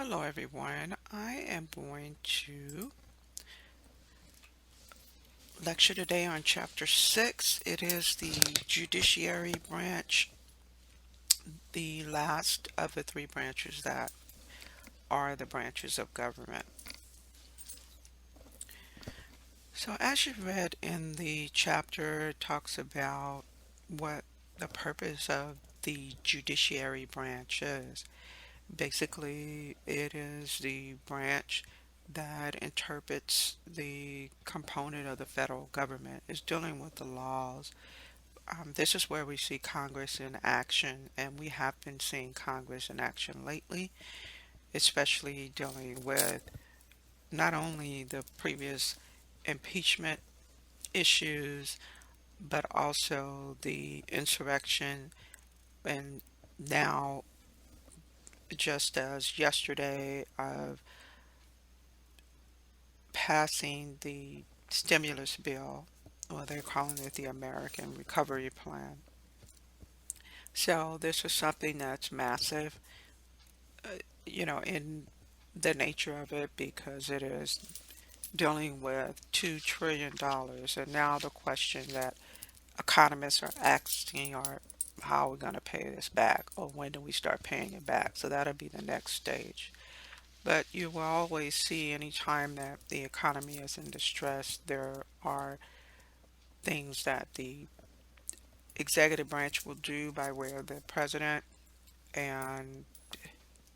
Hello, everyone. I am going to lecture today on Chapter 6. It is the Judiciary branch, the last of the three branches that are the branches of government. So, as you read in the chapter, it talks about what the purpose of the Judiciary branch is. Basically, it is the branch that interprets the component of the federal government, is dealing with the laws. This is where we see Congress in action, and we have been seeing Congress in action lately, especially dealing with not only the previous impeachment issues, but also the insurrection, and now, just as yesterday, of passing the stimulus bill, or they're calling it the American Recovery Plan. So this is something that's massive, in the nature of it, because it is dealing with $2 trillion. And now the question that economists are asking are, how are we going to pay this back, or when do we start paying it back? So that'll be the next stage. But you will always see, anytime that the economy is in distress, there are things that the executive branch will do by way of the president, and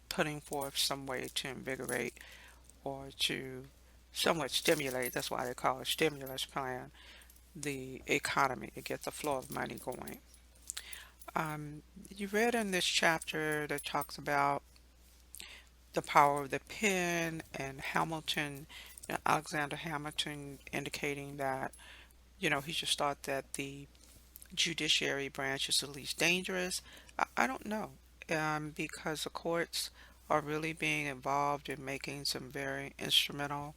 putting forth some way to invigorate or to somewhat stimulate, that's why they call it stimulus plan, the economy, to get the flow of money going. You read in this chapter that talks about the power of the pen, and Hamilton, Alexander Hamilton, indicating that, he just thought that the judiciary branch is the least dangerous. I don't know, because the courts are really being involved in making some very instrumental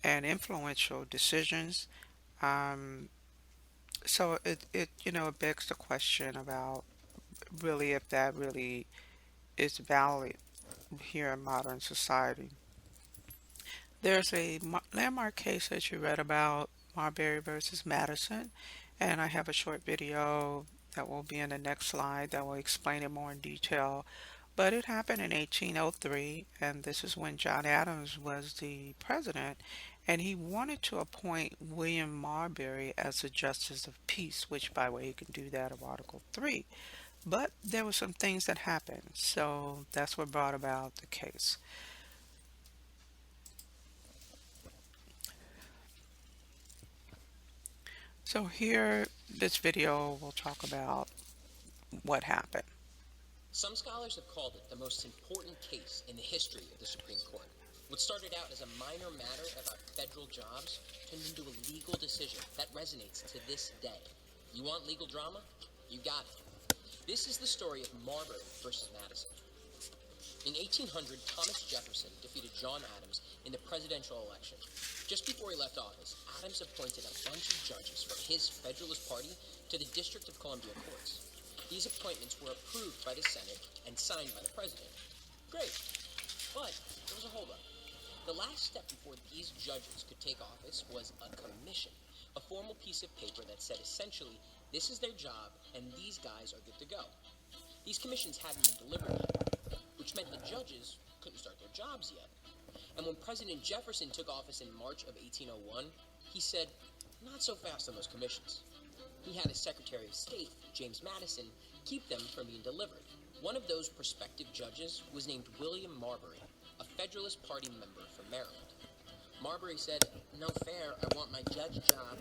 and influential decisions. Um, so it begs the question about, really, if that really is valid here in modern society. There's a landmark case that you read about, Marbury versus Madison, and I have a short video that will be in the next slide that will explain it more in detail. But it happened in 1803, and this is when John Adams was the president, and he wanted to appoint William Marbury as the Justice of Peace, which, by the way, he can do that of Article 3. But there were some things that happened, so that's what brought about the case. So here, this video will talk about what happened. Some scholars have called it the most important case in the history of the Supreme Court. What started out as a minor matter about federal jobs turned into a legal decision that resonates to this day. You want legal drama? You got it. This is the story of Marbury versus Madison. In 1800, Thomas Jefferson defeated John Adams in the presidential election. Just before he left office, Adams appointed a bunch of judges from his Federalist Party to the District of Columbia courts. These appointments were approved by the Senate and signed by the President. Great. But there was a holdup. The last step before these judges could take office was a commission, a formal piece of paper that said essentially, this is their job and these guys are good to go. These commissions hadn't been delivered yet, which meant the judges couldn't start their jobs yet. And when President Jefferson took office in March of 1801, he said, not so fast on those commissions. He had his Secretary of State, James Madison, keep them from being delivered. One of those prospective judges was named William Marbury, a Federalist Party member from Maryland. Marbury said, no fair, I want my judge job,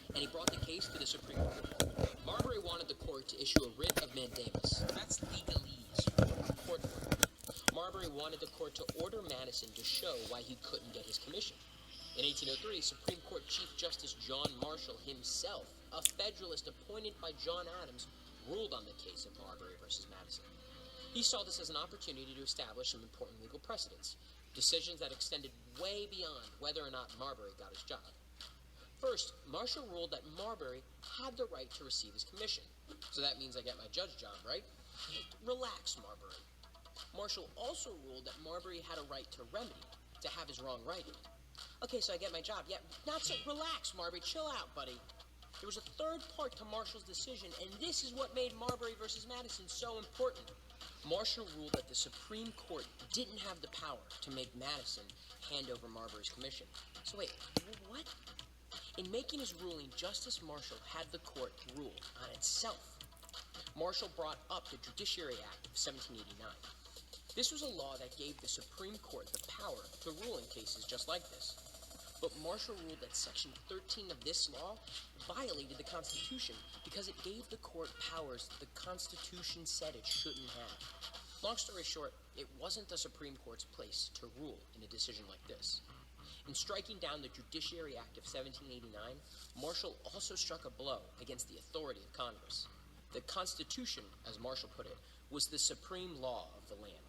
and he brought the case to the Supreme Court. Marbury wanted the court to issue a writ of mandamus. That's legalese for court work. Marbury wanted the court to order Madison to show why he couldn't get his commission. In 1803, Supreme Court Chief Justice John Marshall himself, a Federalist appointed by John Adams, ruled on the case of Marbury versus Madison. He saw this as an opportunity to establish some important legal precedents, decisions that extended way beyond whether or not Marbury got his job. First, Marshall ruled that Marbury had the right to receive his commission. So that means I get my judge job, right? Relax, Marbury. Marshall also ruled that Marbury had a right to remedy, to have his wrong righted. Okay, so I get my job. Yeah, not so. Relax, Marbury. Chill out, buddy. There was a third part to Marshall's decision, and this is what made Marbury versus Madison so important. Marshall ruled that the Supreme Court didn't have the power to make Madison hand over Marbury's commission. So wait, what? In making his ruling, Justice Marshall had the court rule on itself. Marshall brought up the Judiciary Act of 1789. This was a law that gave the Supreme Court the power to rule in cases just like this. But Marshall ruled that Section 13 of this law violated the Constitution because it gave the court powers the Constitution said it shouldn't have. Long story short, it wasn't the Supreme Court's place to rule in a decision like this. In striking down the Judiciary Act of 1789, Marshall also struck a blow against the authority of Congress. The Constitution, as Marshall put it, was the supreme law of the land.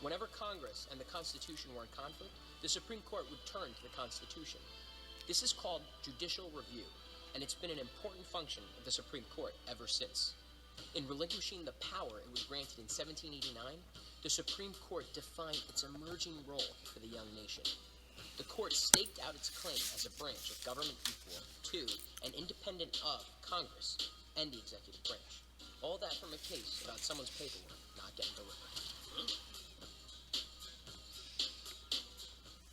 Whenever Congress and the Constitution were in conflict, the Supreme Court would turn to the Constitution. This is called judicial review, and it's been an important function of the Supreme Court ever since. In relinquishing the power it was granted in 1789, the Supreme Court defined its emerging role for the young nation. The court staked out its claim as a branch of government equal to and independent of Congress and the executive branch. All that from a case about someone's paperwork not getting delivered.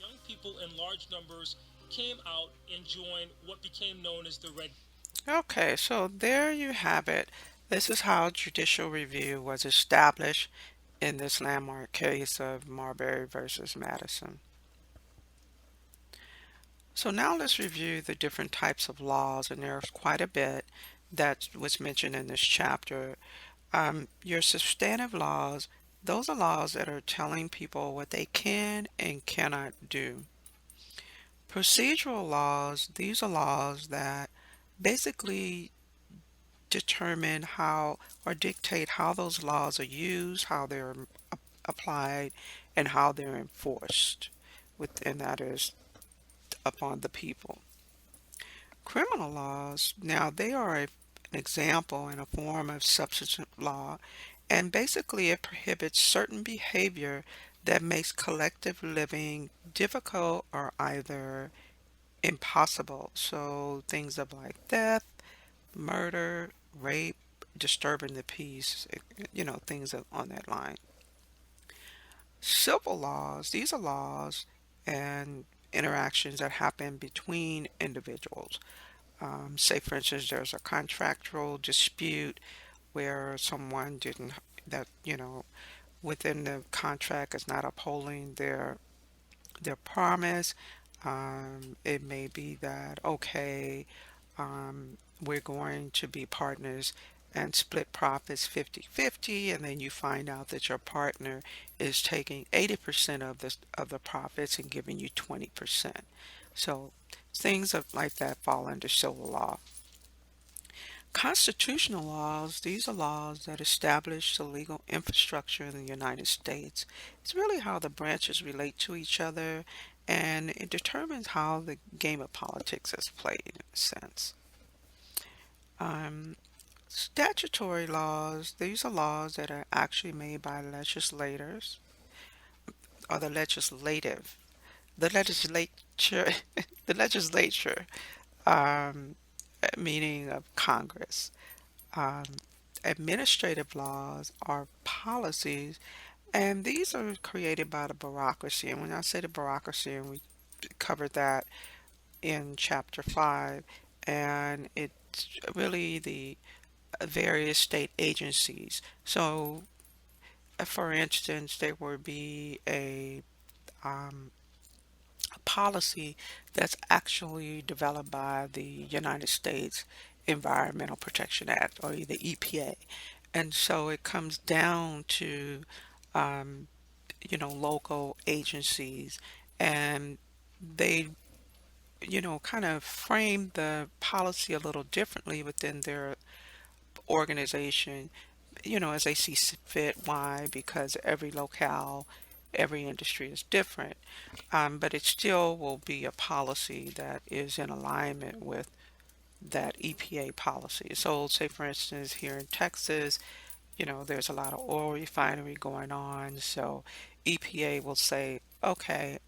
Young people in large numbers came out and joined what became known as the Red. Okay, so there you have it. This is how judicial review was established in this landmark case of Marbury versus Madison. So now let's review the different types of laws, and there's quite a bit that was mentioned in this chapter. Your substantive laws, those are laws that are telling people what they can and cannot do. Procedural laws, these are laws that basically determine how or dictate how those laws are used, how they're applied, and how they're enforced, and that is upon the people. Criminal laws, now they are an example and a form of substantive law, and basically it prohibits certain behavior that makes collective living difficult or either impossible. So things of like theft, murder, rape, disturbing the peace, things on that line. Civil laws, these are laws and interactions that happen between individuals. Say, for instance, there's a contractual dispute where someone didn't, that, within the contract is not upholding their promise. It may be that, okay, we're going to be partners and split profits 50-50, and then you find out that your partner is taking 80% of the profits and giving you 20%. So things like that fall under civil law. Constitutional laws, these are laws that establish the legal infrastructure in the United States. It's really how the branches relate to each other, and it determines how the game of politics is played in a sense. Statutory laws, these are laws that are actually made by legislators or the legislative, the legislature, the legislature, um, meaning of Congress. Um, Administrative laws are policies, and these are created by the bureaucracy. And when I say the bureaucracy, and we covered that in chapter 5, and it's really the various state agencies. So, for instance, there would be um, a policy that's actually developed by the United States Environmental Protection Act, or the EPA. And so it comes down to, um, local agencies, and they, kind of frame the policy a little differently within their organization, as they see fit. Why? Because every locale, every industry is different. But it still will be a policy that is in alignment with that EPA policy. So, say for instance, here in Texas, there's a lot of oil refinery going on, so EPA will say, okay,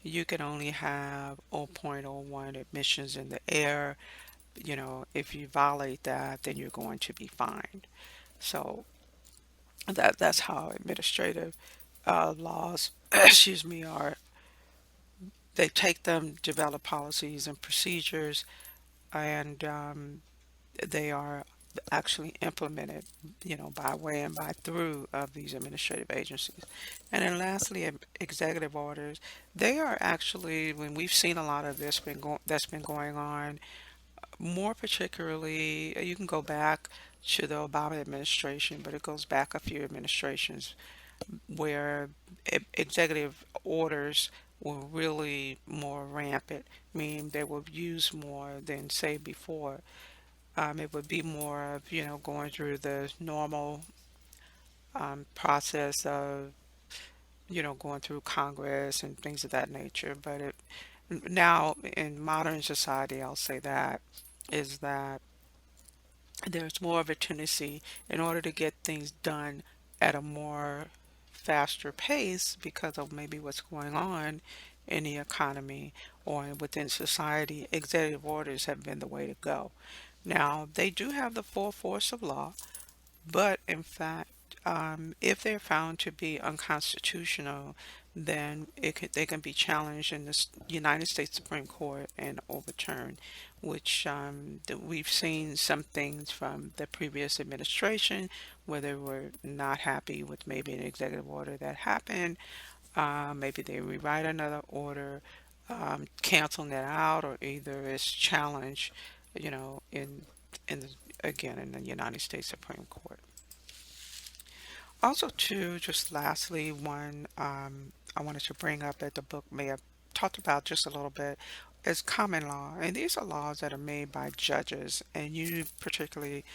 you can only have zero point zero 0.01 emissions in the air. If you violate that, then you're going to be fined. So that's how administrative laws, excuse me, are. They take them, develop policies and procedures, and they are actually implemented, by way and by through of these administrative agencies. And then lastly, executive orders. They are actually, when we've seen a lot of this that's been going on, more particularly, you can go back to the Obama administration, but it goes back a few administrations where executive orders were really more rampant, meaning they were used more than, say, before. It would be more of, going through the normal process of, going through Congress and things of that nature. But now in modern society, I'll say that, is that there's more of a tendency in order to get things done at a more faster pace because of maybe what's going on in the economy or within society, executive orders have been the way to go. Now, they do have the full force of law, but in fact, if they're found to be unconstitutional, then they can be challenged in the United States Supreme Court and overturned, which we've seen some things from the previous administration where they were not happy with maybe an executive order that happened. Maybe they rewrite another order, canceling it out, or either it's challenged, in the, again in the United States Supreme Court. Also, too, just lastly, one I wanted to bring up that the book may have talked about just a little bit is common law. And these are laws that are made by judges, and you particularly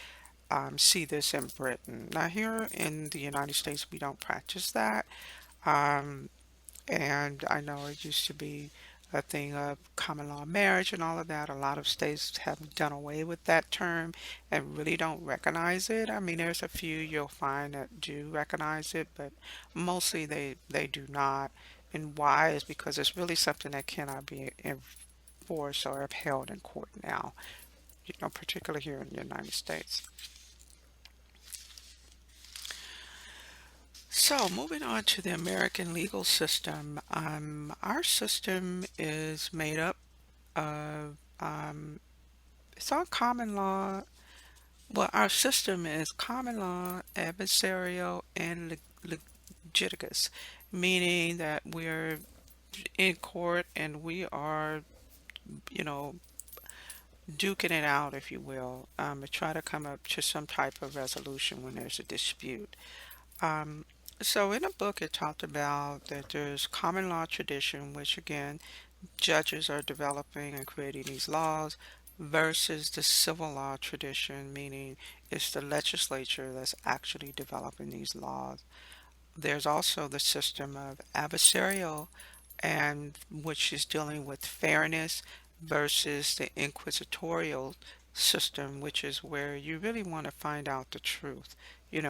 see this in Britain. Now, here in the United States, we don't practice that. Um, and I know it used to be a thing of common law marriage and all of that. A lot of states have done away with that term and really don't recognize it. I mean, there's a few you'll find that do recognize it, but mostly they do not. And why is because it's really something that cannot be enforced or upheld in court now, particularly here in the United States. So, moving on to the American legal system, our system is made up of, it's all common law. Well, our system is common law, adversarial, and litigious, meaning that we're in court and we are, you know, duking it out, if you will, to try to come up to some type of resolution when there's a dispute. Um, so in the book, it talked about that there's common law tradition, which again, judges are developing and creating these laws, versus the civil law tradition, meaning it's the legislature that's actually developing these laws. There's also the system of adversarial, and which is dealing with fairness, versus the inquisitorial system, which is where you really want to find out the truth, in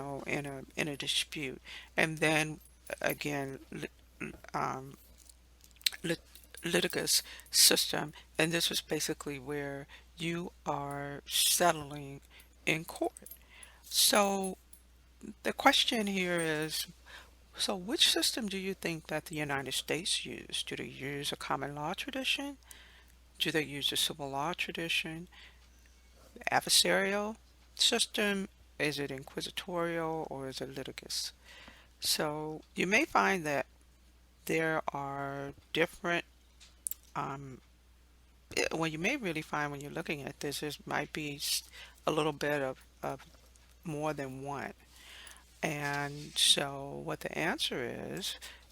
a dispute. And then again, um, lit- litigious system, and this is basically where you are settling in court. So the question here is, so which system do you think that the United States use? Do they use a common law tradition? Do they use a civil law tradition? Adversarial system? Is it inquisitorial or is it litigious? So you may find that there are different, um, well, you may really find when you're looking at this, there might be a little bit of more than one. And so what the answer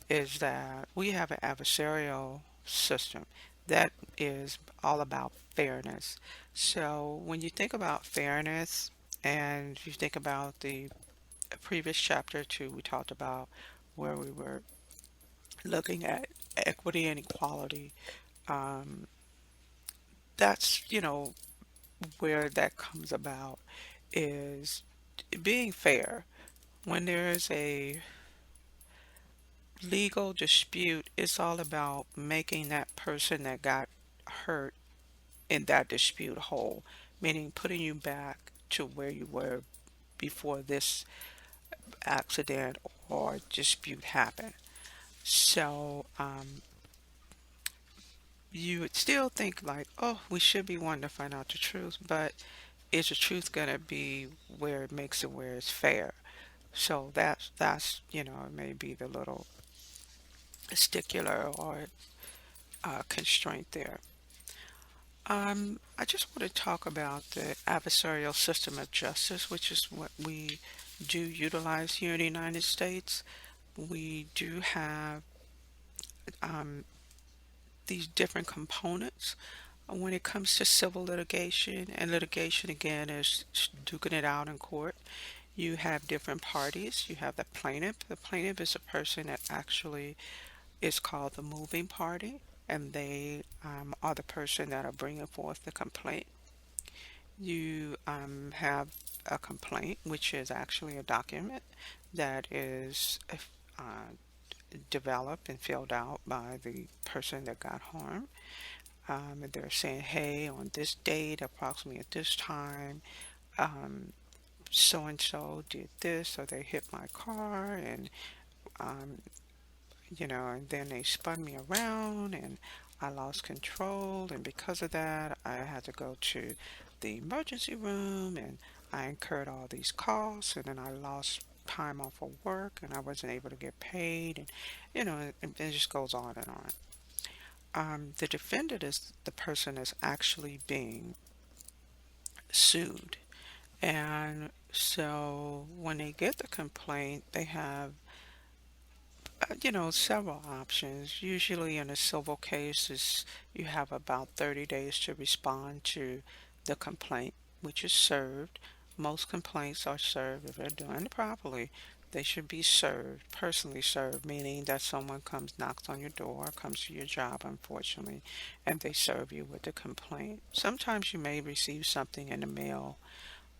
is that we have an adversarial system that is all about fairness. So when you think about fairness and you think about the previous chapter too, we talked about where we were looking at equity and equality. Um, that's, where that comes about is being fair. When there's a legal dispute, it's all about making that person that got hurt in that dispute whole, meaning putting you back to where you were before this accident or dispute happened. So you would still think like, oh, we should be wanting to find out the truth, but is the truth gonna be where it makes it where it's fair? So that's it may be the little stickler or constraint there. I just want to talk about the adversarial system of justice, which is what we do utilize here in the United States. We do have um, these different components when it comes to civil litigation, and litigation again is duking it out in court. You have different parties. You have the plaintiff. The plaintiff is a person that actually is called the moving party, and they are the person that are bringing forth the complaint. You have a complaint, which is actually a document that is developed and filled out by the person that got harmed. And they're saying, hey, on this date, approximately at this time, so and so did this, or they hit my car, and um, and then they spun me around and I lost control. And because of that, I had to go to the emergency room and I incurred all these costs. And then I lost time off of work and I wasn't able to get paid. And, it just goes on and on. The defendant is the person that's actually being sued. And so when they get the complaint, they have several options. Usually in a civil case, you have about 30 days to respond to the complaint, which is served. Most complaints are served if they're done properly. They should be served, personally served, meaning that someone comes, knocks on your door, comes to your job, unfortunately, and they serve you with the complaint. Sometimes you may receive something in the mail,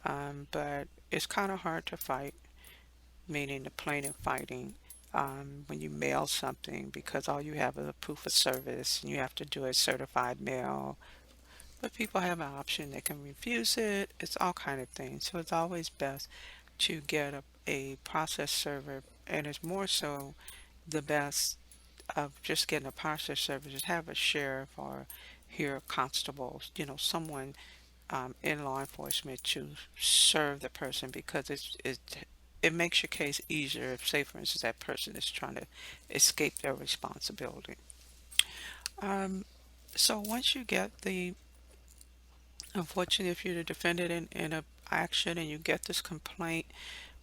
but it's kind of hard to fight, meaning the plaintiff fighting, when you mail something because all you have is a proof of service and you have to do a certified mail. But people have an option, they can refuse it. It's all kind of things. So it's always best to get a process server, and it's more so the best of just getting a process server. Just have a sheriff or here constables, someone in law enforcement to serve the person because it makes your case easier if, say, for instance, that person is trying to escape their responsibility. Um, so once you get unfortunately, if you're the defendant in a action and you get this complaint,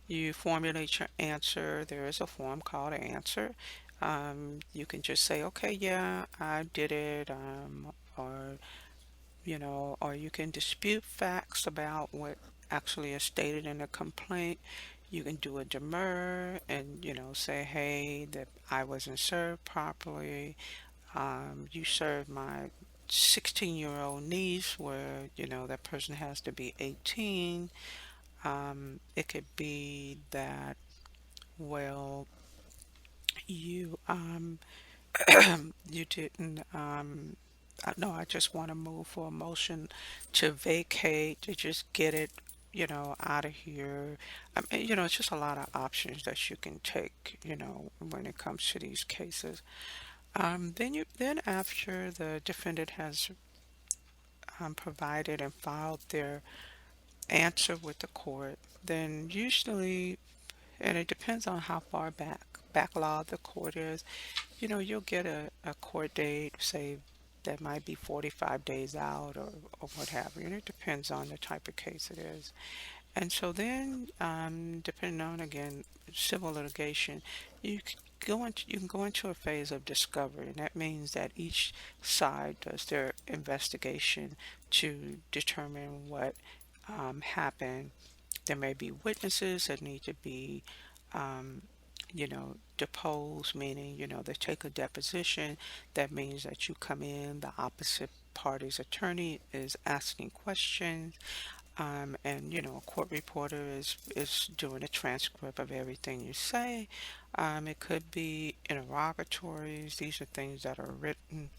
you formulate your answer. There is a form called an answer. You can just say, okay, yeah, I did it, or or you can dispute facts about what actually is stated in a complaint. You can do a demur and, say, hey, that I wasn't served properly. You served my 16-year-old niece where, that person has to be 18. It could be that, well, you, you didn't, no, I just want to move for a motion to vacate, to just get it, out of here. It's just a lot of options that you can take, when it comes to these cases. Then after the defendant has provided and filed their answer with the court, then usually, and it depends on how far backlog the court is, you'll get a court date, say that might be 45 days out or what have you, and it depends on the type of case it is. And so then, depending on, again, civil litigation, you can go into a phase of discovery, and that means that each side does their investigation to determine what happened. There may be witnesses that need to be, deposed, meaning, they take a deposition. That means that you come in, the opposite party's attorney is asking questions. And a court reporter is doing a transcript of everything you say. It could be interrogatories. These are things that are written,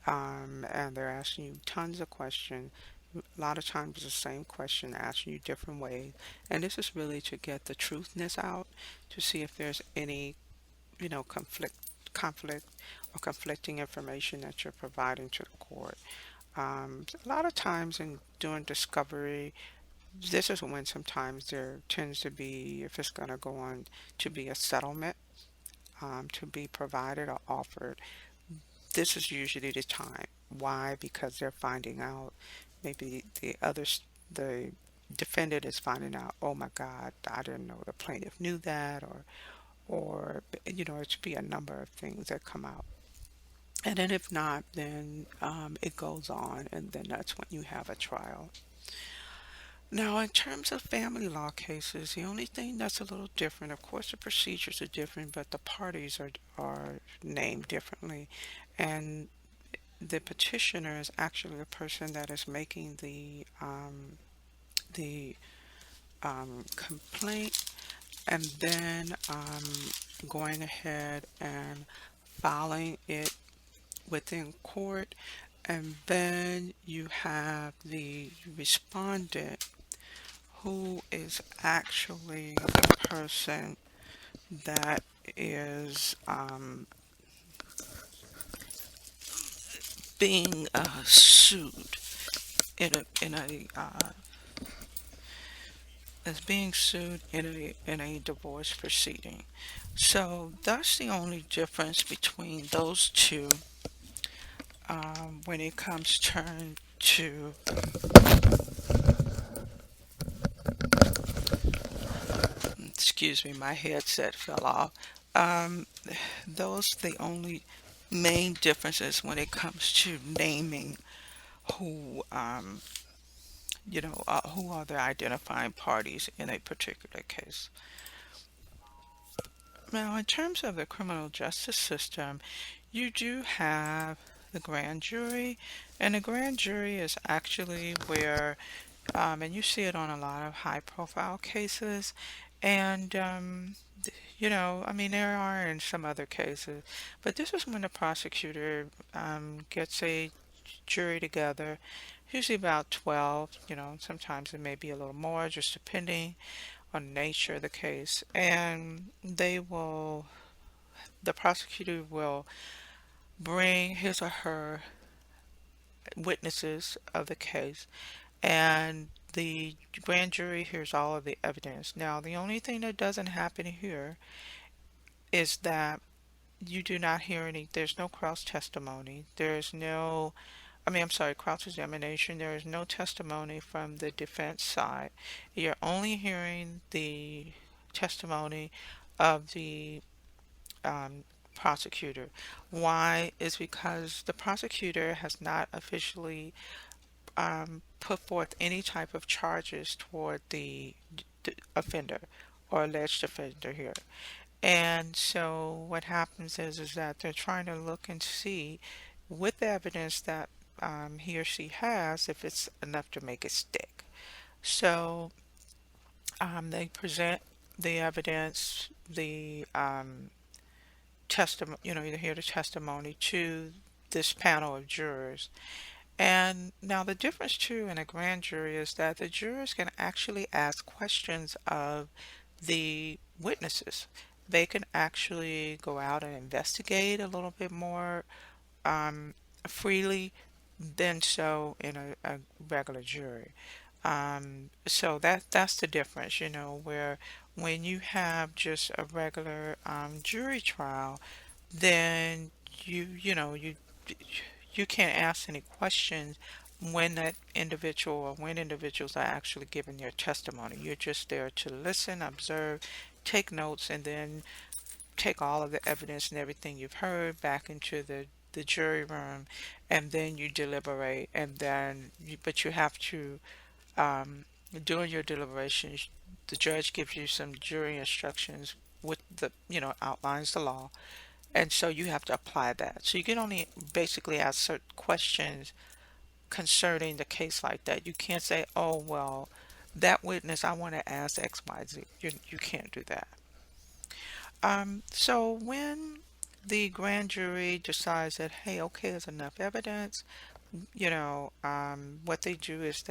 and they're asking you tons of questions. A lot of times it's the same question, asking you different ways. And this is really to get the truthness out, to see if there's any, conflict or conflicting information that you're providing to the court. A lot of times in doing discovery, this is when sometimes there tends to be, if it's going to go on to be a settlement, to be provided or offered, this is usually the time. Why? Because they're finding out, maybe the defendant is finding out, oh my God, I didn't know the plaintiff knew that, or it should be a number of things that come out. And then if not, then it goes on, and then that's when you have a trial. Now, in terms of family law cases, the only thing that's a little different, of course, the procedures are different, but the parties are named differently. And the petitioner is actually the person that is making the complaint, and then going ahead and filing it within court. And then you have the respondent, who is actually the person that is being sued in a is being sued in a divorce proceeding. So that's the only difference between those two, when it comes turn to, excuse me, my headset fell off. Um, those the only main differences when it comes to naming who who are the identifying parties in a particular case. Now, in terms of the criminal justice system, you do have the grand jury, and the grand jury is actually where, and you see it on a lot of high profile cases, and I mean, there are in some other cases, but this is when the prosecutor gets a jury together, usually about 12, sometimes it may be a little more, just depending on the nature of the case. And the prosecutor will bring his or her witnesses of the case, and the grand jury hears all of the evidence. Now, the only thing that doesn't happen here is that you do not hear there's no cross testimony. There's no, I mean, I'm sorry, cross examination. There is no testimony from the defense side. You're only hearing the testimony of the um, prosecutor. Why? Is because the prosecutor has not officially put forth any type of charges toward the offender or alleged offender here. And so what happens is that they're trying to look and see, with the evidence that he or she has, if it's enough to make it stick. So they present the evidence, the testimony, you hear the testimony to this panel of jurors. And now the difference too in a grand jury is that the jurors can actually ask questions of the witnesses. They can actually go out and investigate a little bit more um, freely than so in a regular jury. So that's the difference, where when you have just a regular jury trial, then you can't ask any questions when that individual or when individuals are actually giving their testimony. You're just there to listen, observe, take notes, and then take all of the evidence and everything you've heard back into the jury room, and then you deliberate, and but you have to, during your deliberations, the judge gives you some jury instructions with outlines the law, and so you have to apply that. So you can only basically ask certain questions concerning the case like that. You can't say, oh, well, that witness, I want to ask XYZ. You can't do that. So when the grand jury decides that, hey, okay, there's enough evidence, what they do is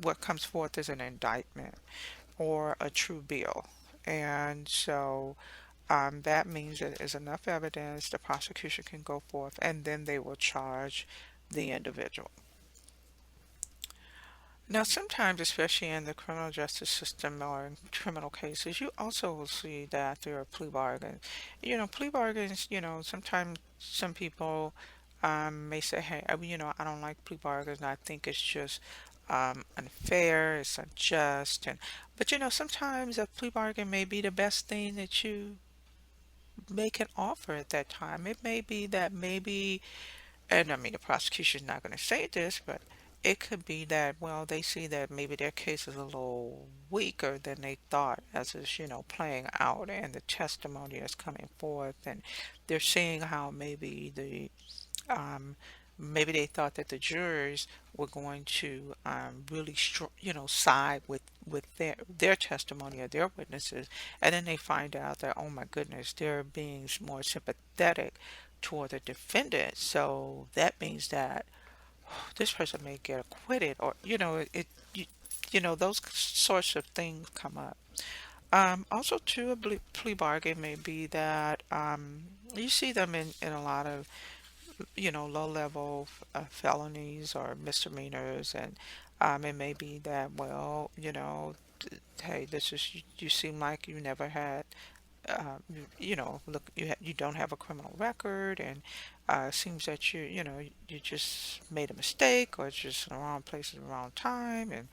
what comes forth is an indictment or a true bill. And so that means that there's enough evidence, the prosecution can go forth, and then they will charge the individual. Now, sometimes, especially in the criminal justice system or in criminal cases, you also will see that there are plea bargains. Plea bargains, sometimes some people may say, hey, I don't like plea bargains. I think it's just unfair, it's unjust. But, sometimes a plea bargain may be the best thing that you make an offer at that time. It may be that maybe, and I mean, the prosecution's not going to say this, but it could be that, well, they see that maybe their case is a little weaker than they thought as it's, playing out and the testimony is coming forth, and they're seeing how um, maybe they thought that the jurors were going to really, side with their testimony or their witnesses, and then they find out that, oh my goodness, they're being more sympathetic toward the defendant. So that means that this person may get acquitted, or those sorts of things come up. Also, too, a plea bargain may be that you see them in a lot of low-level felonies or misdemeanors, and it may be that, well, hey, you seem like you never had, look, you don't have a criminal record, and seems that you just made a mistake, or it's just in the wrong place at the wrong time, and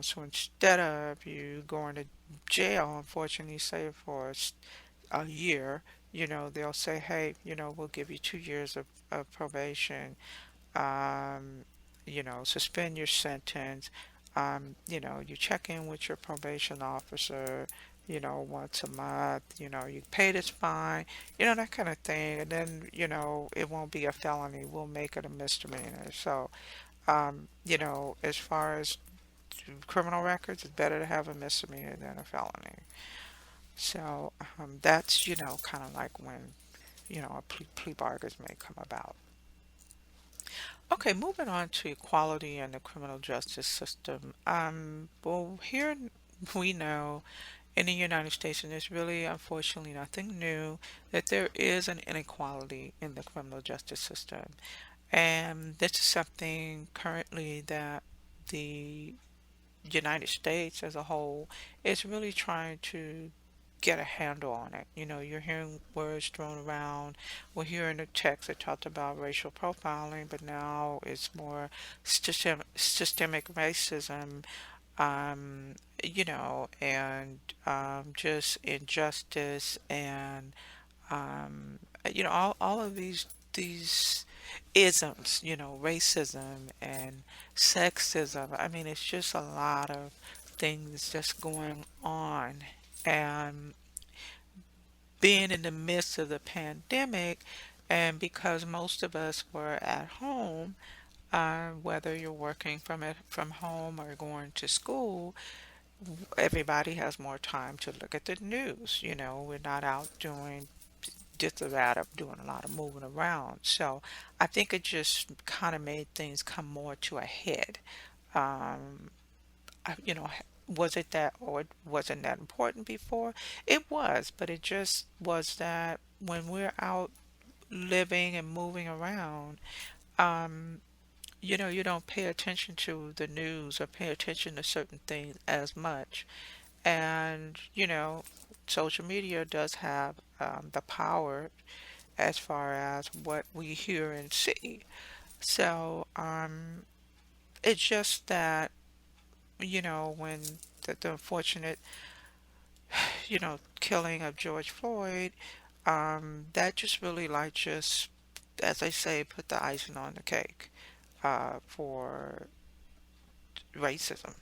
so instead of you going to jail, unfortunately, say for a year, they'll say, hey, we'll give you 2 years of probation, um, suspend your sentence, you check in with your probation officer, once a month, you pay this fine, that kind of thing, and then, it won't be a felony, we'll make it a misdemeanor. So, as far as criminal records, it's better to have a misdemeanor than a felony. So that's, kind of like when, a plea bargains may come about. Okay, moving on to equality in the criminal justice system. Well, here we know in the United States, and it's really unfortunately nothing new, that there is an inequality in the criminal justice system. And this is something currently that the United States as a whole is really trying to get a handle on it. You're hearing words thrown around. We're hearing the text that talked about racial profiling, but now it's more systemic racism, and just injustice and all of these isms, racism and sexism. I mean, it's just a lot of things just going on. And being in the midst of the pandemic, and because most of us were at home, whether you're working from home or going to school, everybody has more time to look at the news. We're not out doing just that of doing a lot of moving around. So I think it just kind of made things come more to a head. Um, was it that, or it wasn't that important before? It was, but it just was that when we're out living and moving around, um, you don't pay attention to the news or pay attention to certain things as much. And, social media does have the power as far as what we hear and see. So it's just that, when the unfortunate, killing of George Floyd, that just really like just, as I say, put the icing on the cake for racism,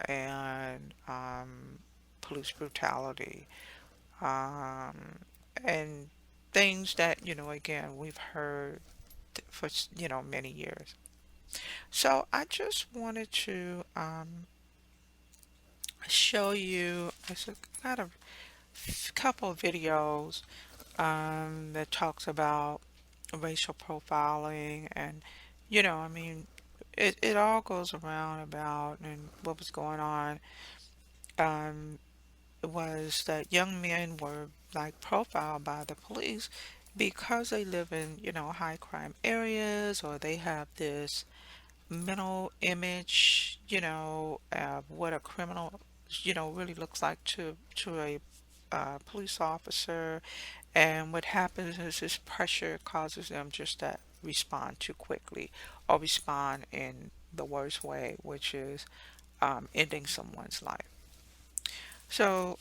and police brutality, um, and things that, again, we've heard for many years. So I just wanted to show you. I got a couple of videos that talks about racial profiling, and I mean, it all goes around about and what was going on. Um, was that young men were like profiled by the police because they live in high crime areas, or they have this mental image, what a criminal, really looks like to a police officer. And what happens is this pressure causes them just to respond too quickly, or respond in the worst way, which is ending someone's life. So,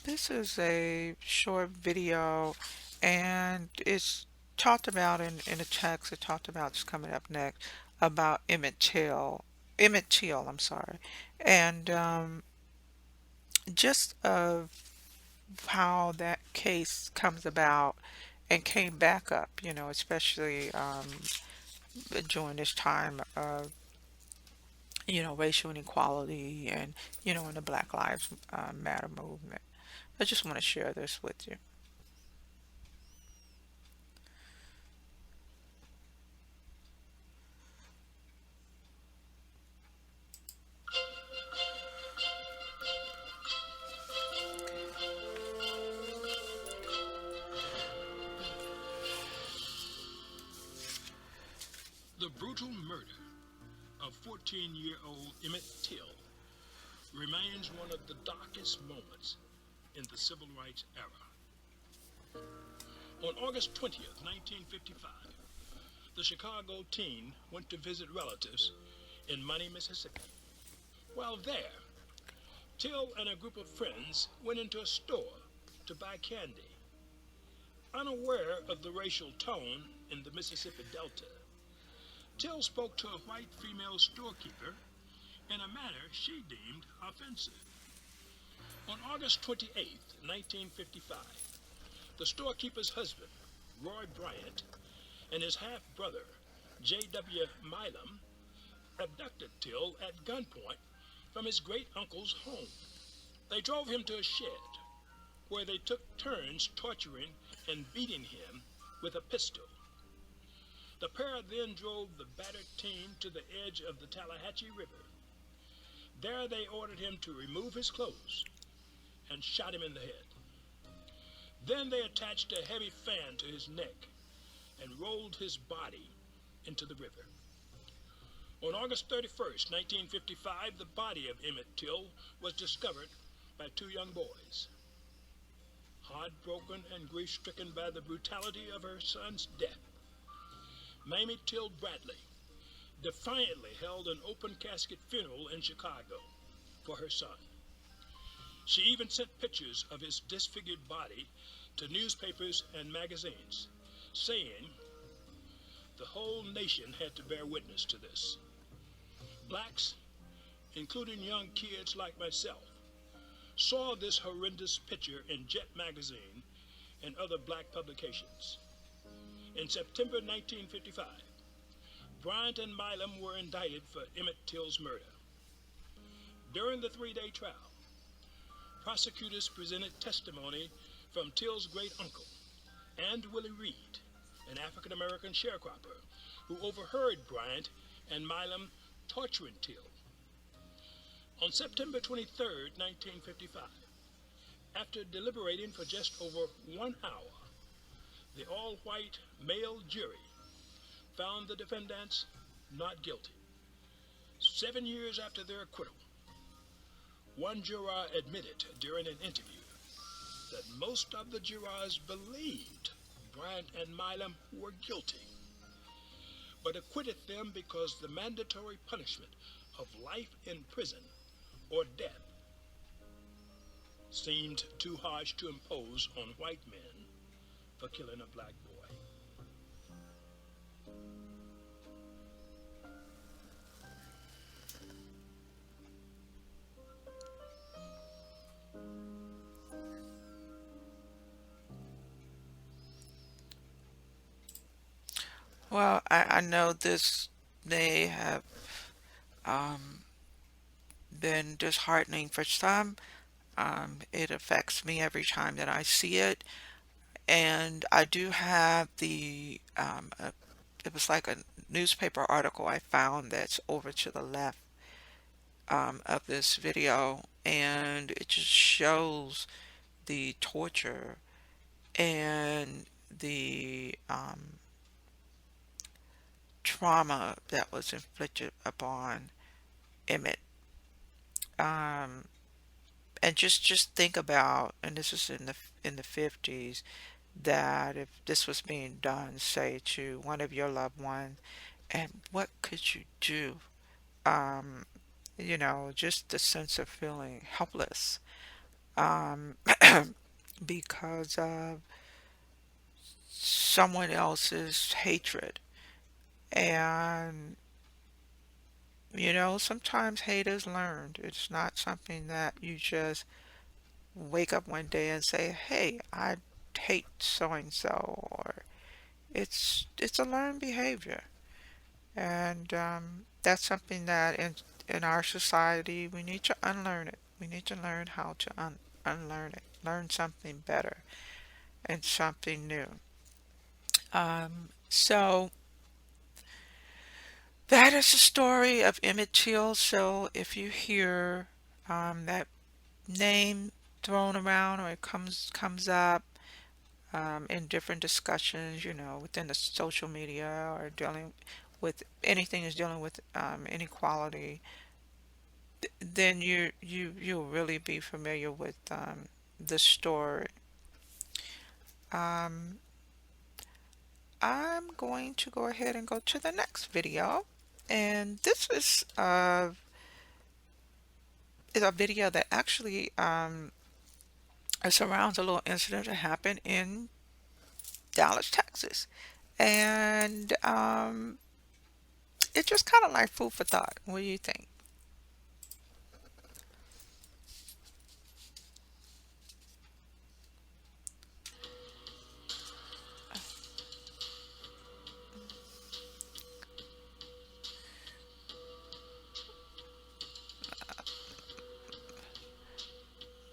this is a short video, and it's talked about in the text. It talked about, it's coming up next, about Emmett Till, I'm sorry, and just of how that case comes about and came back up, especially during this time of racial inequality, and in the Black Lives Matter movement. I just want to share this with you. The brutal murder of 14-year-old Emmett Till remains one of the darkest moments in the civil rights era. On August 20th, 1955, the Chicago teen went to visit relatives in Money, Mississippi. While there, Till and a group of friends went into a store to buy candy. Unaware of the racial tone in the Mississippi Delta, Till spoke to a white female storekeeper in a manner she deemed offensive. On August 28, 1955, the storekeeper's husband, Roy Bryant, and his half-brother, J.W. Milam, abducted Till at gunpoint from his great-uncle's home. They drove him to a shed where they took turns torturing and beating him with a pistol. The pair then drove the battered teen to the edge of the Tallahatchie River. There they ordered him to remove his clothes and shot him in the head. Then they attached a heavy fan to his neck and rolled his body into the river. On August 31st, 1955, the body of Emmett Till was discovered by two young boys. Heartbroken and grief-stricken by the brutality of her son's death, Mamie Till Bradley defiantly held an open casket funeral in Chicago for her son. She even sent pictures of his disfigured body to newspapers and magazines, saying the whole nation had to bear witness to this. Blacks, including young kids like myself, saw this horrendous picture in Jet magazine and other black publications. In September 1955, Bryant and Milam were indicted for Emmett Till's murder. During the three-day trial, prosecutors presented testimony from Till's great-uncle and Willie Reed, an African-American sharecropper who overheard Bryant and Milam torturing Till. On September 23, 1955, after deliberating for just over 1 hour, the all-white male jury found the defendants not guilty. 7 years after their acquittal, one juror admitted during an interview that most of the jurors believed Bryant and Milam were guilty, but acquitted them because the mandatory punishment of life in prison or death seemed too harsh to impose on white men for killing a black boy. Well, I know this may have um, been disheartening for some. It affects me every time that I see it. And I do have it was like a newspaper article I found that's over to the left of this video. And it just shows the torture and the trauma that was inflicted upon Emmett. Um, and just think about, and this is in the 50s, that if this was being done, say, to one of your loved ones, and what could you do? Um, just the sense of feeling helpless, um, because of someone else's hatred. And, sometimes hate is learned. It's not something that you just wake up one day and say, "Hey, I hate so and so," or it's a learned behavior, and that's something that in our society we need to unlearn it. We need to learn how to unlearn it, learn something better and something new. So that is the story of Emmett Till. So if you hear that name thrown around or it comes up in different discussions, within the social media or dealing with anything that's dealing with inequality, then you'll really be familiar with the story. Um, I'm going to go ahead and go to the next video, and this is a video that actually surrounds a little incident that happened in Dallas, Texas, and it's just kind of like food for thought. What do you think?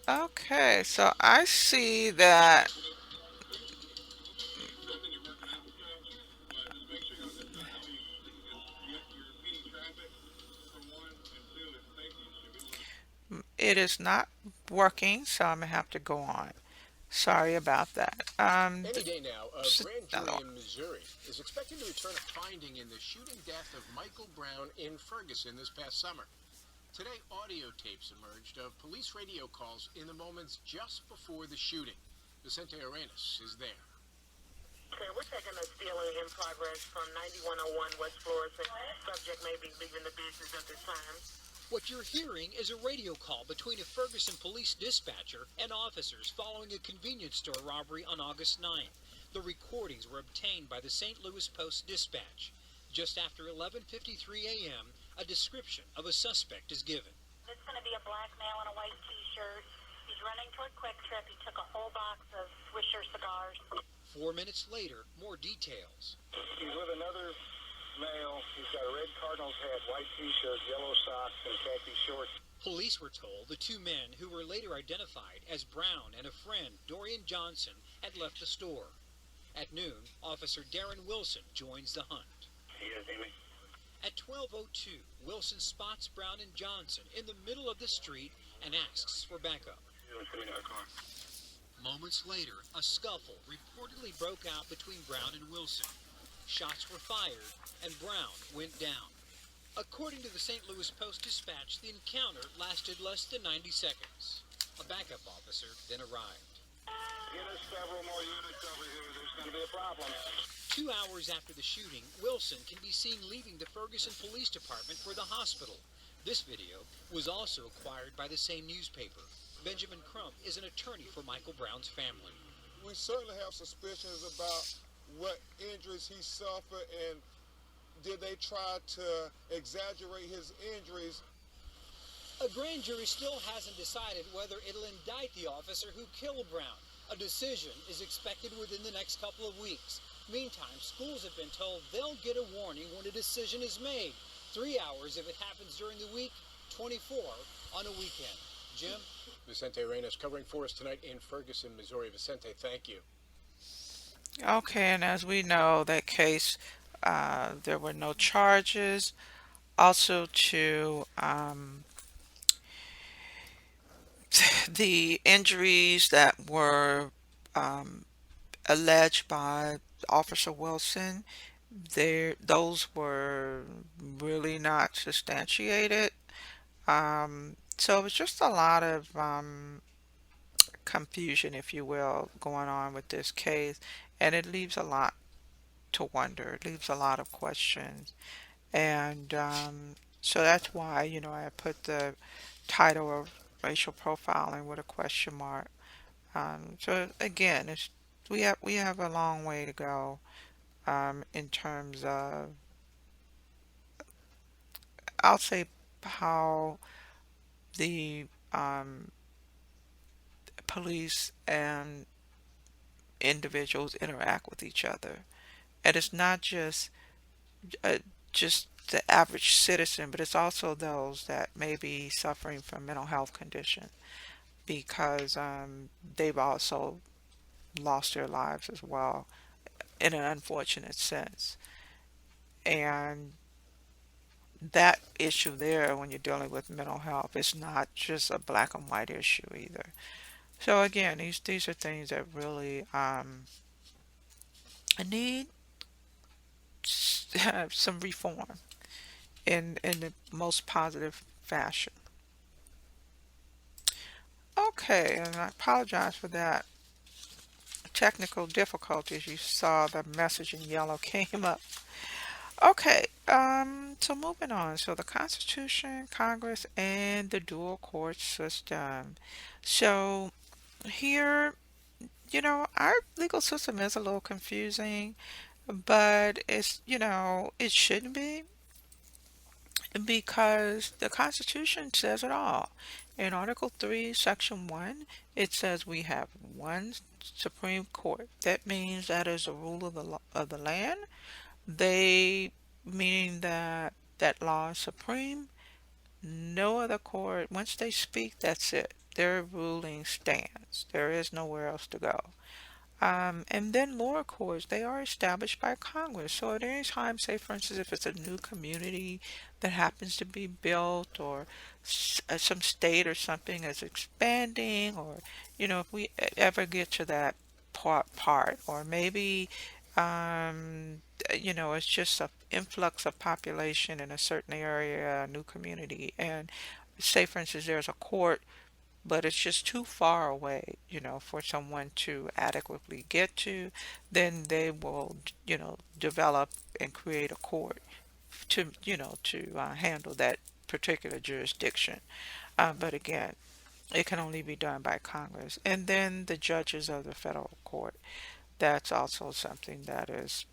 Okay, so I see that. It is not working, so I'm gonna have to go on. Sorry about that. Any day now, a Just grand another jury one. in Missouri is expected to return a finding in the shooting death of Michael Brown in Ferguson this past summer. Today, audio tapes emerged of police radio calls in the moments just before the shooting. Vicente Arenas is there. Okay, we're taking a stealing in progress from 9101 West Florissant. Subject may be leaving the business at this time. What you're hearing is a radio call between a Ferguson police dispatcher and officers following a convenience store robbery on August 9th. The recordings were obtained by the St. Louis Post Dispatch. Just after 11:53 a.m., a description of a suspect is given. It's going to be a black male in a white t-shirt. He's running toward Quick Trip. He took a whole box of Swisher cigars. 4 minutes later, more details. He's with another male. He's got a red Cardinals hat, white t-shirt, yellow socks, and khaki shorts. Police were told the two men, who were later identified as Brown and a friend, Dorian Johnson, had left the store. At noon, Officer Darren Wilson joins the hunt. Yes, Amy. At 12:02, Wilson spots Brown and Johnson in the middle of the street and asks for backup. Moments later, a scuffle reportedly broke out between Brown and Wilson. Shots were fired, and Brown went down. According to the St. Louis Post-Dispatch, the encounter lasted less than 90 seconds. A backup officer then arrived. Get us several more units over here. There's going to be a problem. 2 hours after the shooting, Wilson can be seen leaving the Ferguson Police Department for the hospital. This video was also acquired by the same newspaper. Benjamin Crump is an attorney for Michael Brown's family. We certainly have suspicions about what injuries he suffered, and did they try to exaggerate his injuries? A grand jury still hasn't decided whether it'll indict the officer who killed Brown. A decision is expected within the next couple of weeks. Meantime, schools have been told they'll get a warning when a decision is made. 3 hours if it happens during the week, 24 on a weekend. Jim? Vicente Reyes covering for us tonight in Ferguson, Missouri. Vicente, thank you. Okay, and as we know, that case, there were no charges. Also, to the injuries that were um, alleged by Officer Wilson, those were really not substantiated. So it was just a lot of confusion, if you will, going on with this case, and it leaves a lot to wonder. It leaves a lot of questions, and so that's why I put the title of racial profiling with a question mark. So again, we have a long way to go in terms of, I'll say, how the police and individuals interact with each other. And it's not uh, just the average citizen, but it's also those that may be suffering from mental health condition because they've also lost their lives as well in an unfortunate sense. And that issue there, when you're dealing with mental health, is not just a black and white issue either. So again, these are things that really need some reform in the most positive fashion. Okay, and I apologize for that technical difficulties. You saw the message in yellow came up. Okay, so moving on. So the Constitution, Congress, and the dual court system. So here, our legal system is a little confusing, but it shouldn't be because the Constitution says it all. In Article 3, Section 1, it says we have one Supreme Court. That means that is the rule of the land. They meaning that that law is supreme. No other court, once they speak, that's it. Their ruling stands. There is nowhere else to go. And then lower courts, they are established by Congress. So at any time, say for instance, if it's a new community that happens to be built, or some state or something is expanding, or if we ever get to that part, or maybe it's just a influx of population in a certain area, a new community, and say for instance, there's a court but it's just too far away, for someone to adequately get to, then they will, develop and create a court to handle that particular jurisdiction. But again, it can only be done by Congress. And then the judges of the federal court, that's also something that is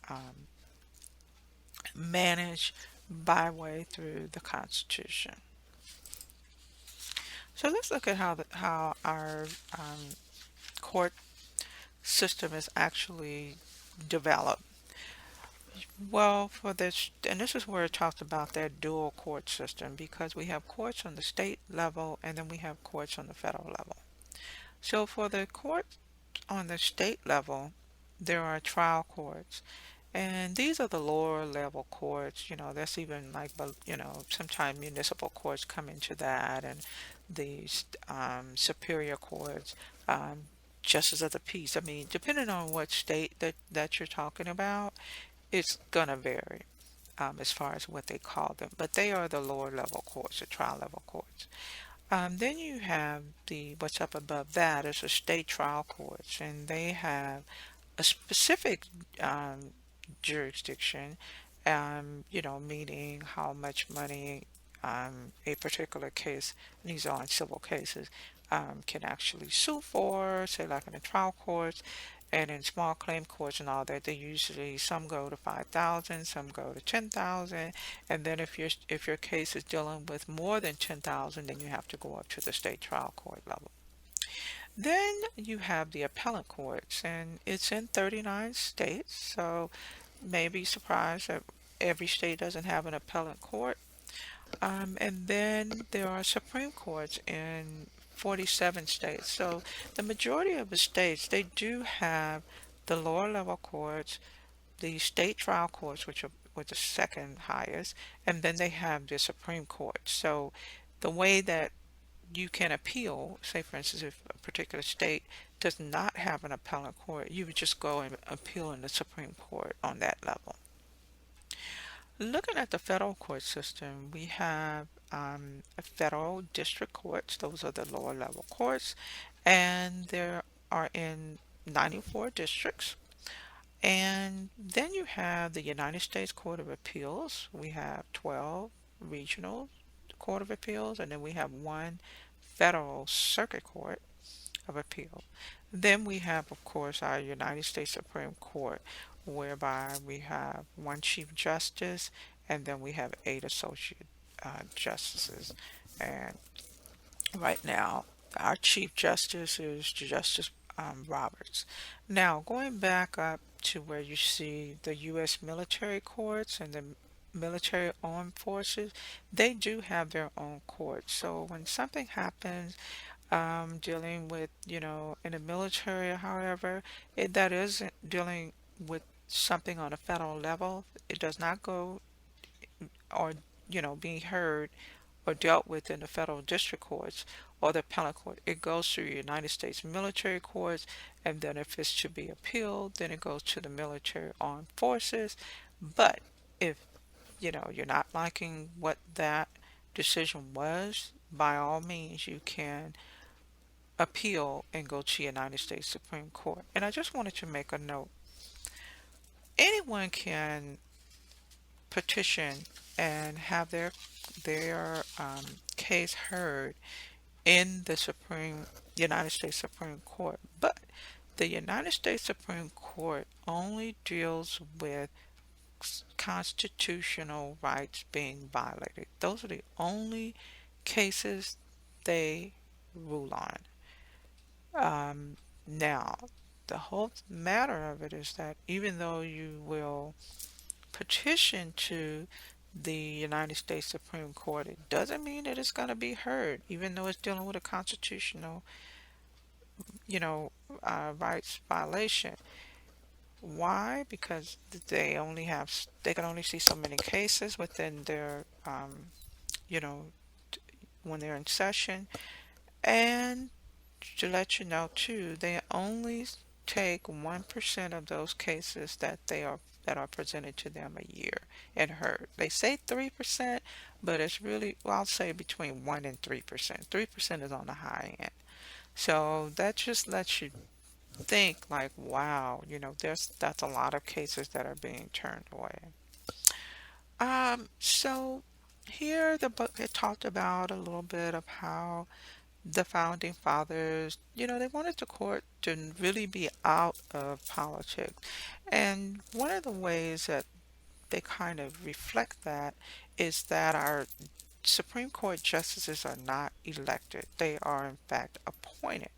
um, managed by way through the Constitution. So let's look at how our court system is actually developed. Well, for this, and this is where it talks about that dual court system because we have courts on the state level and then we have courts on the federal level. So for the courts on the state level, there are trial courts. And these are the lower level courts, that's even like, sometimes municipal courts come into that, and these superior courts, um, justice of the peace. I mean, depending on what state that you're talking about, it's gonna vary as far as what they call them. But they are the lower level courts, the trial level courts. Then you have what's up above that is the state trial courts, and they have a specific jurisdiction, meaning how much money a particular case, and these are in civil cases, can actually sue for, say like in the trial courts and in small claim courts and all that. They usually, some go to 5,000, some go to 10,000, and then if your case is dealing with more than 10,000, then you have to go up to the state trial court level. Then you have the appellate courts, and it's in 39 states, so may be surprised that every state doesn't have an appellate court. And then there are Supreme Courts in 47 states. So the majority of the states, they do have the lower level courts, the state trial courts, which are with the second highest, and then they have the Supreme Court. So the way that you can appeal, say for instance, if a particular state does not have an appellate court, you would just go and appeal in the Supreme Court on that level. Looking at the federal court system, we have federal district courts. Those are the lower level courts, and there are in 94 districts. And then you have the United States Court of Appeals. We have 12 regional Court of Appeals, and then we have one federal circuit court of appeal. Then we have, of course, our United States Supreme Court, whereby we have one Chief Justice, and then we have eight associate justices. And right now, our Chief Justice is Justice Roberts. Now, going back up to where you see the U.S. military courts and the military armed forces, they do have their own courts. So when something happens dealing with, in the military, however, that isn't dealing with something on a federal level. It does not go or, being heard or dealt with in the federal district courts or the appellate court. It goes through United States military courts, and then if it's to be appealed, then it goes to the military armed forces. But if, you're not liking what that decision was, by all means, you can appeal and go to United States Supreme Court. And I just wanted to make a note. Anyone can petition and have their case heard in the United States Supreme Court, but the United States Supreme Court only deals with constitutional rights being violated. Those are the only cases they rule on. Now, the whole matter of it is that even though you will petition to the United States Supreme Court, it doesn't mean that it's going to be heard, even though it's dealing with a constitutional, you know, rights violation. Why? Because they can only see so many cases within their, you know, when they're in session. And to let you know too, they only take 1% of those cases that are presented to them a year and heard. They say 3%, but it's really, well, I'll say between 1 and 3%. 3% is on the high end. So that just lets you think like, wow, that's a lot of cases that are being turned away. So here the book it talked about a little bit of how the founding fathers, they wanted the court to really be out of politics. And one of the ways that they kind of reflect that is that our Supreme Court justices are not elected. They are in fact appointed.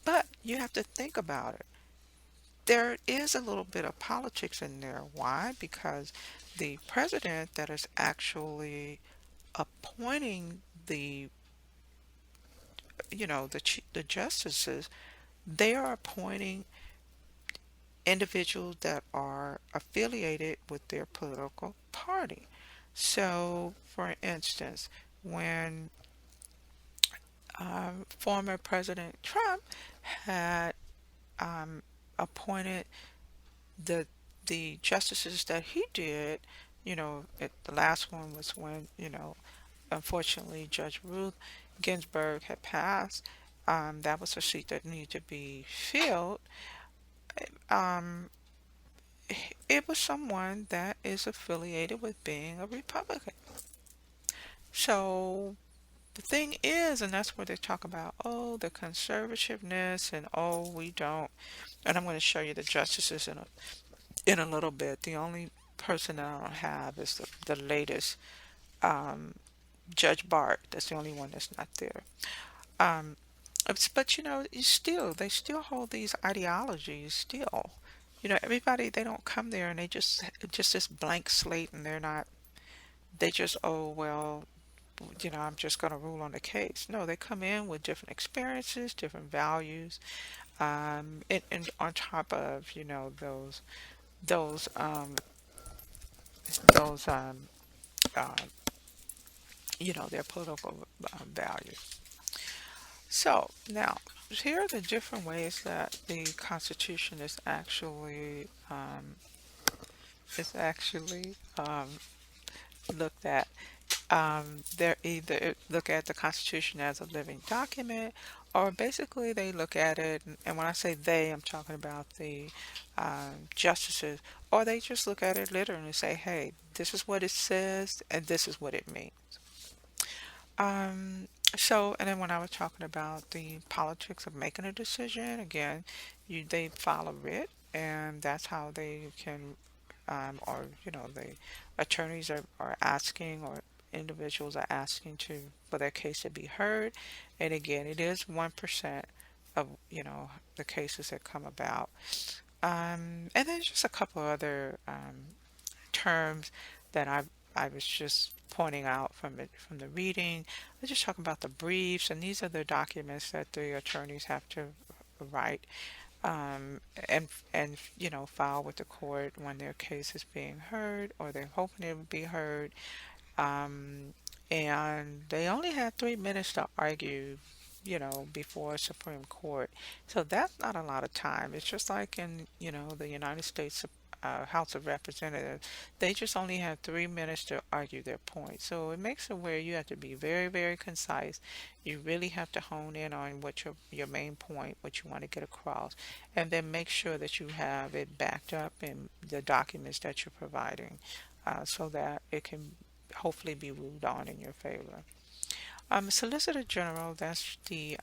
But you have to think about it. There is a little bit of politics in there. Why? Because the president that is actually appointing the justices, they are appointing individuals that are affiliated with their political party. So, for instance, when former President Trump had appointed the the justices that he did, the last one was when, unfortunately Judge Ruth Ginsburg had passed. That was a seat that needed to be filled. Um, it was someone that is affiliated with being a Republican. So the thing is, and that's where they talk about, oh, the conservativeness, and oh, we don't. And I'm going to show you the justices in a little bit. The only person that I don't have is the latest Judge Bart. That's the only one that's not there. Um, But you still they still hold these ideologies still. Everybody they don't come there and they just this blank slate and they're not they just oh well I'm just going to rule on the case. No, they come in with different experiences, different values, and on top of those those uh, their political values. So now, here are the different ways that the Constitution is actually looked at. They're either look at the Constitution as a living document, or basically they look at it, and when I say they, I'm talking about the justices, or they just look at it literally and say, hey, this is what it says, and this is what it means. Um, and then when I was talking about the politics of making a decision, again, they file a writ, and that's how they can, or the attorneys are asking, or individuals are asking for their case to be heard, and again, it is 1% of the cases that come about, and then just a couple other terms that I was just pointing out from the reading. They're just talking about the briefs, and these are the documents that the attorneys have to write and file with the court when their case is being heard or they're hoping it will be heard. Um, and they only had 3 minutes to argue, before Supreme Court. So that's not a lot of time. It's just like in, the United States House of Representatives. They just only have 3 minutes to argue their point. So it makes it where you have to be very, very concise. You really have to hone in on what your main point, what you want to get across, and then make sure that you have it backed up in the documents that you're providing, so that it can hopefully be ruled on in your favor. Solicitor General, that's the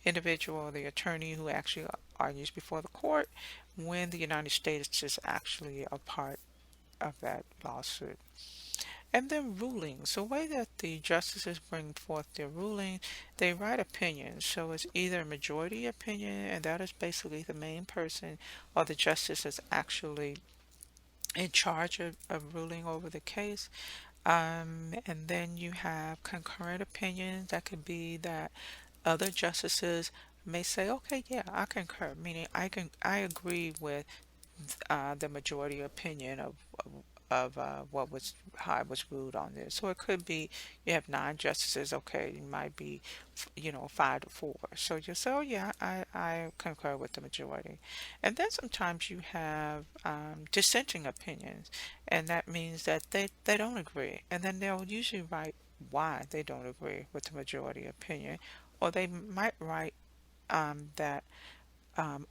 individual, the attorney who actually argues before the court when the United States is actually a part of that lawsuit. And then rulings. The way that the justices bring forth their ruling, they write opinions. So it's either a majority opinion, and that is basically the main person or the justice is actually in charge of ruling over the case. And then you have concurrent opinions. That could be that other justices may say, okay, yeah, I concur, meaning I agree with the majority opinion of what was how it was ruled on this. So it could be you have 9 justices. Okay, it might be 5 to 4. So you say, oh yeah, I concur with the majority. And then sometimes you have dissenting opinions, and that means that they don't agree, and then they'll usually write why they don't agree with the majority opinion, or they might write that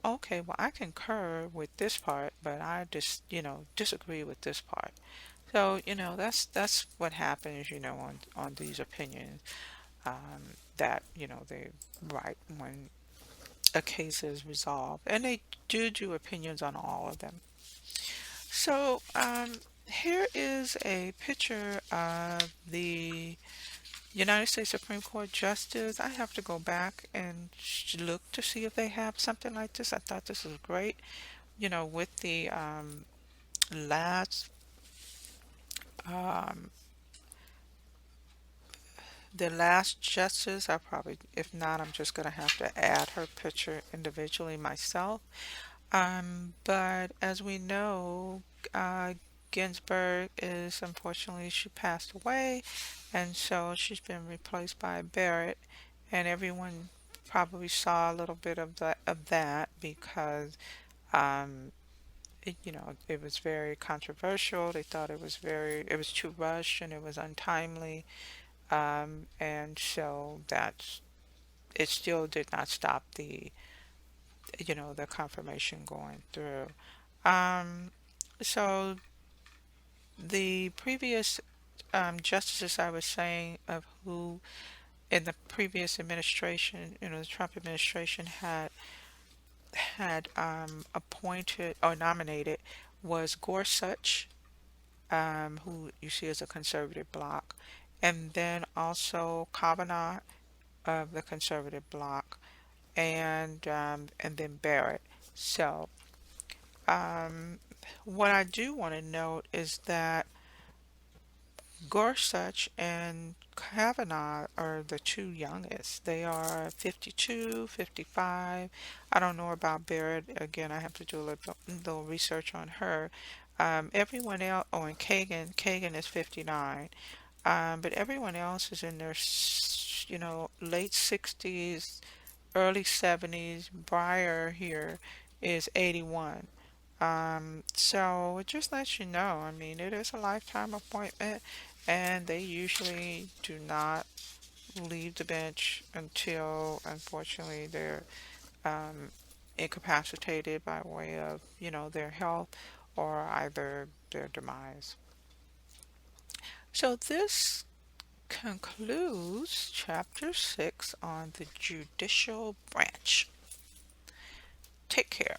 okay, well, I concur with this part, but I just, disagree with this part. So, that's what happens, on these opinions that, they write when a case is resolved. And they do opinions on all of them. So, here is a picture of the United States Supreme Court Justice. I have to go back and look to see if they have something like this. I thought this was great. With last um, the last justice, I probably, if not, I'm just gonna have to add her picture individually myself. But as we know, Ginsburg is unfortunately she passed away, and so she's been replaced by Barrett, and everyone probably saw a little bit of that because it was very controversial. They thought it was too rushed and it was untimely, and so that it still did not stop the confirmation going through. Um, so the previous justices I was saying of who in the previous administration, the Trump administration had appointed or nominated was Gorsuch, who you see as a conservative bloc, and then also Kavanaugh of the conservative bloc, and then Barrett. So, um, what I do want to note is that Gorsuch and Kavanaugh are the two youngest. They are 52, 55. I don't know about Barrett. Again, I have to do a little research on her. Everyone else, oh, and Kagan is 59. But everyone else is in their, late 60s, early 70s. Breyer here is 81. So it just lets you know, I mean, it is a lifetime appointment, and they usually do not leave the bench until, unfortunately, they're um, incapacitated by way of, their health or either their demise. So this concludes Chapter 6 on the judicial branch. Take care.